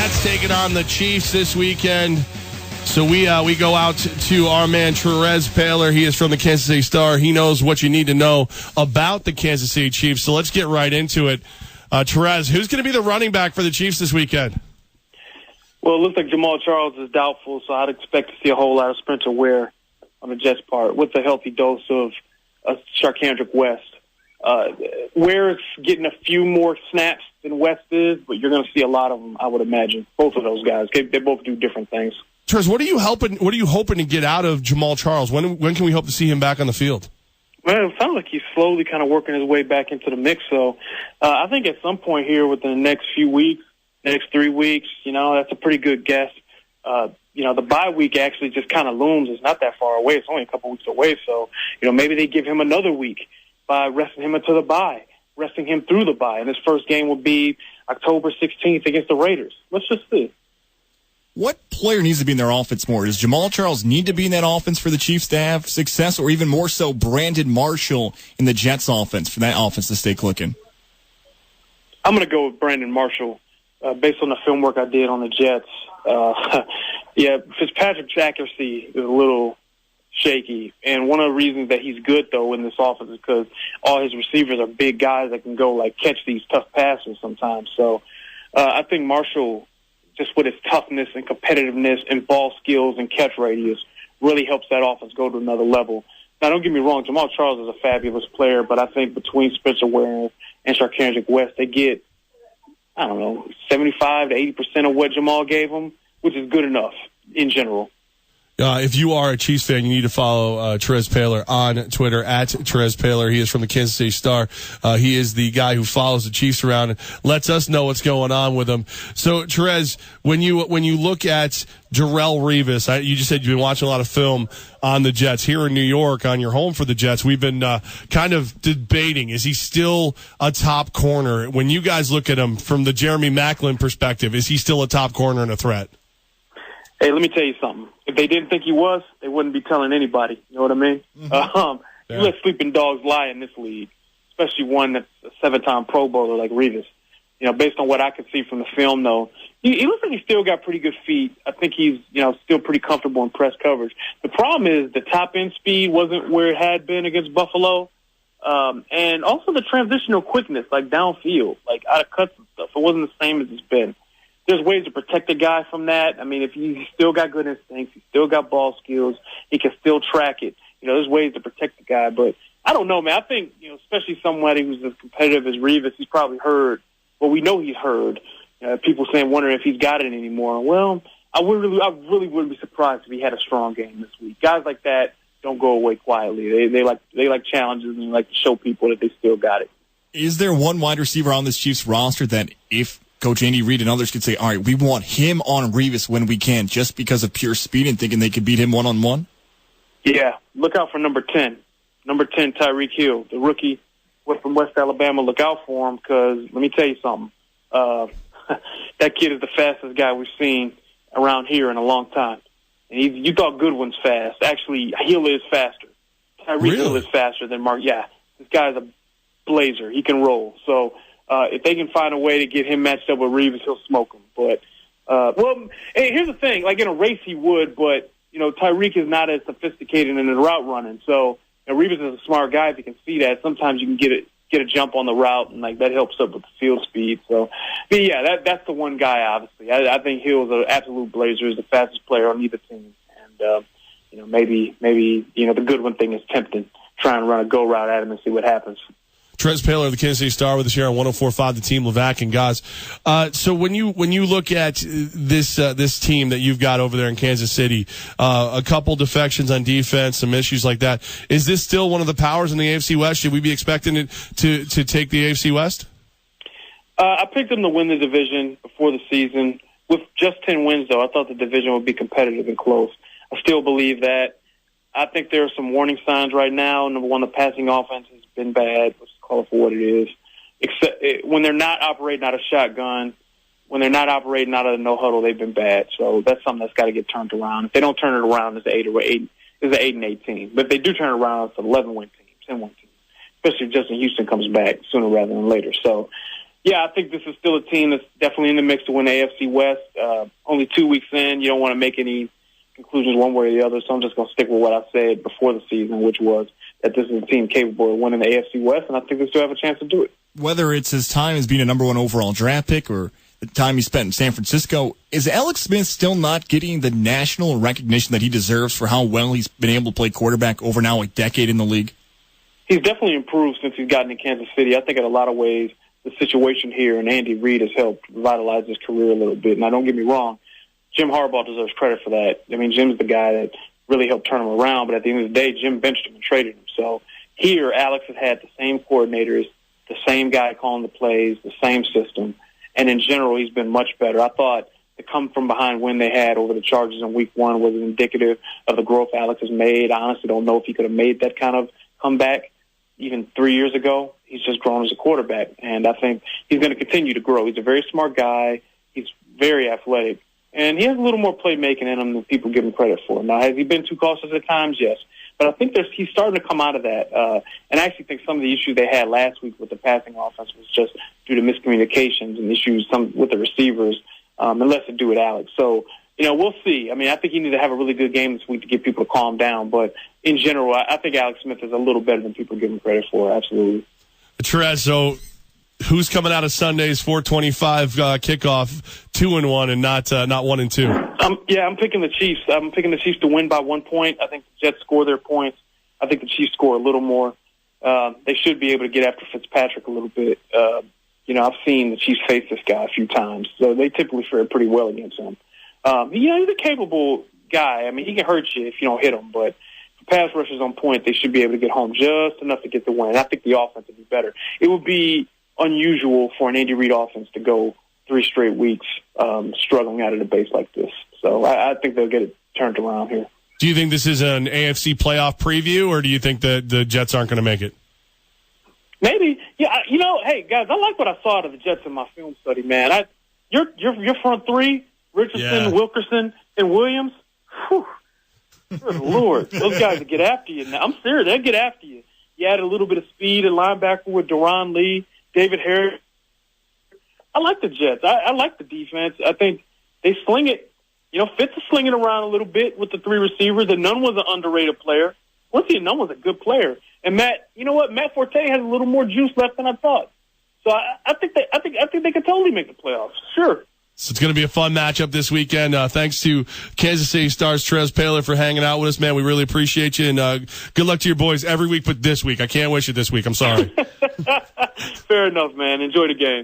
Jets taking on the Chiefs this weekend. So we go out to our man Terez Paylor. He is from the Kansas City Star. He knows what you need to know about the Kansas City Chiefs. So let's get right into it. Terez, who's going to be the running back for the Chiefs this weekend? Well, it looks like Jamal Charles is doubtful, so I'd expect to see a whole lot of Spencer Ware on the Jets' part with a healthy dose of Charcandrick West. Ware's getting a few more snaps than West is, but you're going to see a lot of them, I would imagine. Both of those guys, they both do different things. Terez, what are you hoping to get out of Jamal Charles? When can we hope to see him back on the field? Well, it sounds like he's slowly kind of working his way back into the mix. So I think at some point here within the next few weeks, next 3 weeks, that's a pretty good guess. The bye week actually just kind of looms. It's not that far away. It's only a couple weeks away. So, maybe they give him another week by resting him into the bye, resting him through the bye. And his first game will be October 16th against the Raiders. Let's just see. What player needs to be in their offense more? Does Jamal Charles need to be in that offense for the Chiefs to have success, or even more so Brandon Marshall in the Jets offense for that offense to stay clicking? I'm going to go with Brandon Marshall based on the film work I did on the Jets. Fitzpatrick's accuracy is a little shaky, and one of the reasons that he's good, though, in this offense is because all his receivers are big guys that can go, catch these tough passes sometimes. So I think Marshall, just with his toughness and competitiveness and ball skills and catch radius, really helps that offense go to another level. Now, don't get me wrong, Jamal Charles is a fabulous player, but I think between Spencer Ware and Charcandrick West, they get, 75 to 80% of what Jamal gave them, which is good enough in general. If you are a Chiefs fan, you need to follow Terez Paylor on Twitter at Terez Paylor. He is from the Kansas City Star. He is the guy who follows the Chiefs around and lets us know what's going on with them. So, Terez, when you look at Darrelle Revis, you just said you've been watching a lot of film on the Jets. Here in New York, on your home for the Jets, we've been kind of debating, is he still a top corner? When you guys look at him from the Jeremy Maclin perspective, is he still a top corner and a threat? Hey, let me tell you something. If they didn't think he was, they wouldn't be telling anybody. You know what I mean? Mm-hmm. You let sleeping dogs lie in this league, especially one that's a 7-time Pro Bowler like Revis. Based on what I could see from the film, though, he looks like he's still got pretty good feet. I think he's, still pretty comfortable in press coverage. The problem is the top-end speed wasn't where it had been against Buffalo. And also the transitional quickness, downfield, out of cuts and stuff. It wasn't the same as it's been. There's ways to protect the guy from that. I mean, if he's still got good instincts, he's still got ball skills, he can still track it. There's ways to protect the guy. But I don't know, man. I think, especially somebody who's as competitive as Revis, he's probably heard, well, we know he's heard, people wondering if he's got it anymore. Well, I really wouldn't be surprised if he had a strong game this week. Guys like that don't go away quietly. They like challenges and like to show people that they still got it. Is there one wide receiver on this Chiefs roster that if Coach Andy Reid and others could say, all right, we want him on Revis when we can, just because of pure speed and thinking they could beat him one-on-one? Yeah, look out for number 10. Number 10, Tyreek Hill, the rookie from West Alabama. Look out for him because let me tell you something. That kid is the fastest guy we've seen around here in a long time. And you thought Goodwin's fast. Actually, Hill is faster. Tyreek Hill is faster than Mark. Yeah, this guy's a blazer. He can roll. So, if they can find a way to get him matched up with Revis, he'll smoke him. But, hey, here's the thing. In a race, he would, but, Tyreek is not as sophisticated in the route running. So, Revis is a smart guy. If you can see that, sometimes you can get a jump on the route, and, that helps up with the field speed. So, but yeah, that's the one guy, obviously. I think Hill's an absolute blazer. He's the fastest player on either team. And, maybe the Goodwin thing is tempting, trying to run a go route at him and see what happens. Terez Paylor, the Kansas City Star, with us here on 104.5, the team, Levack and Gaz. So when you look at this team that you've got over there in Kansas City, a couple defections on defense, some issues like that, is this still one of the powers in the AFC West? Should we be expecting it to take the AFC West? I picked them to win the division before the season. With just 10 wins, though, I thought the division would be competitive and close. I still believe that. I think there are some warning signs right now. Number one, the passing offense has been bad. Let's call it for what it is. Except when they're not operating out of shotgun, when they're not operating out of the no huddle, they've been bad. So that's something that's got to get turned around. If they don't turn it around, it's an 8-8 team. But if they do turn it around, it's an 11-win team, 10-win team. Especially if Justin Houston comes back sooner rather than later. So Yeah, I think this is still a team that's definitely in the mix to win the AFC West. Only 2 weeks in, you don't want to make any conclusions one way or the other, so I'm just going to stick with what I said before the season, which was that this is a team capable of winning the AFC West, and I think they still have a chance to do it. Whether it's his time as being a number 1 overall draft pick or the time he spent in San Francisco, is Alex Smith still not getting the national recognition that he deserves for how well he's been able to play quarterback over now a decade in the league? He's definitely improved since he's gotten to Kansas City. I think in a lot of ways the situation here and Andy Reid has helped revitalize his career a little bit. Now, don't get me wrong, Jim Harbaugh deserves credit for that. I mean, Jim's the guy that really helped turn him around, but at the end of the day, Jim benched him and traded him. So here, Alex has had the same coordinators, the same guy calling the plays, the same system, and in general, he's been much better. I thought the come-from-behind win they had over the Chargers in Week 1 was indicative of the growth Alex has made. I honestly don't know if he could have made that kind of comeback even 3 years ago. He's just grown as a quarterback, and I think he's going to continue to grow. He's a very smart guy. He's very athletic, and he has a little more playmaking in him than people give him credit for. Now, has he been too cautious at times? Yes. But I think he's starting to come out of that. And I actually think some of the issues they had last week with the passing offense was just due to miscommunications and issues with the receivers, and less to do with Alex. So, we'll see. I mean, I think he needs to have a really good game this week to get people to calm down. But in general, I think Alex Smith is a little better than people give him credit for, absolutely. Terez, so who's coming out of Sunday's 4:25 kickoff 2-1 and not 1-2? I'm picking the Chiefs. I'm picking the Chiefs to win by 1 point. I think the Jets score their points. I think the Chiefs score a little more. They should be able to get after Fitzpatrick a little bit. I've seen the Chiefs face this guy a few times, so they typically fare pretty well against him. He's a capable guy. I mean, he can hurt you if you don't hit him, but pass rushers on point, they should be able to get home just enough to get the win. I think the offense would be better. It would be unusual for an Andy Reid offense to go 3 straight weeks struggling out of the base like this. So I think they'll get it turned around here. Do you think this is an AFC playoff preview, or do you think that the Jets aren't going to make it? Maybe. Yeah, hey, guys, I like what I saw out of the Jets in my film study, man. Your front 3, Richardson, Wilkerson, and Williams, whew. Good Lord, those guys will get after you now. I'm serious, they'll get after you. You add a little bit of speed at linebacker with Deron Lee, David Harris. I like the Jets. I like the defense. I think they sling it. Fitz is slinging around a little bit with the 3 receivers, and Nunn was an underrated player. Once again, Nunn was a good player. And Matt, you know what? Matt Forte has a little more juice left than I thought. So I think they could totally make the playoffs. Sure. So it's going to be a fun matchup this weekend. Thanks to Kansas City Stars Terez Paylor for hanging out with us, man. We really appreciate you, and good luck to your boys every week, but this week. I can't wish it this week. I'm sorry. Fair enough, man. Enjoy the game.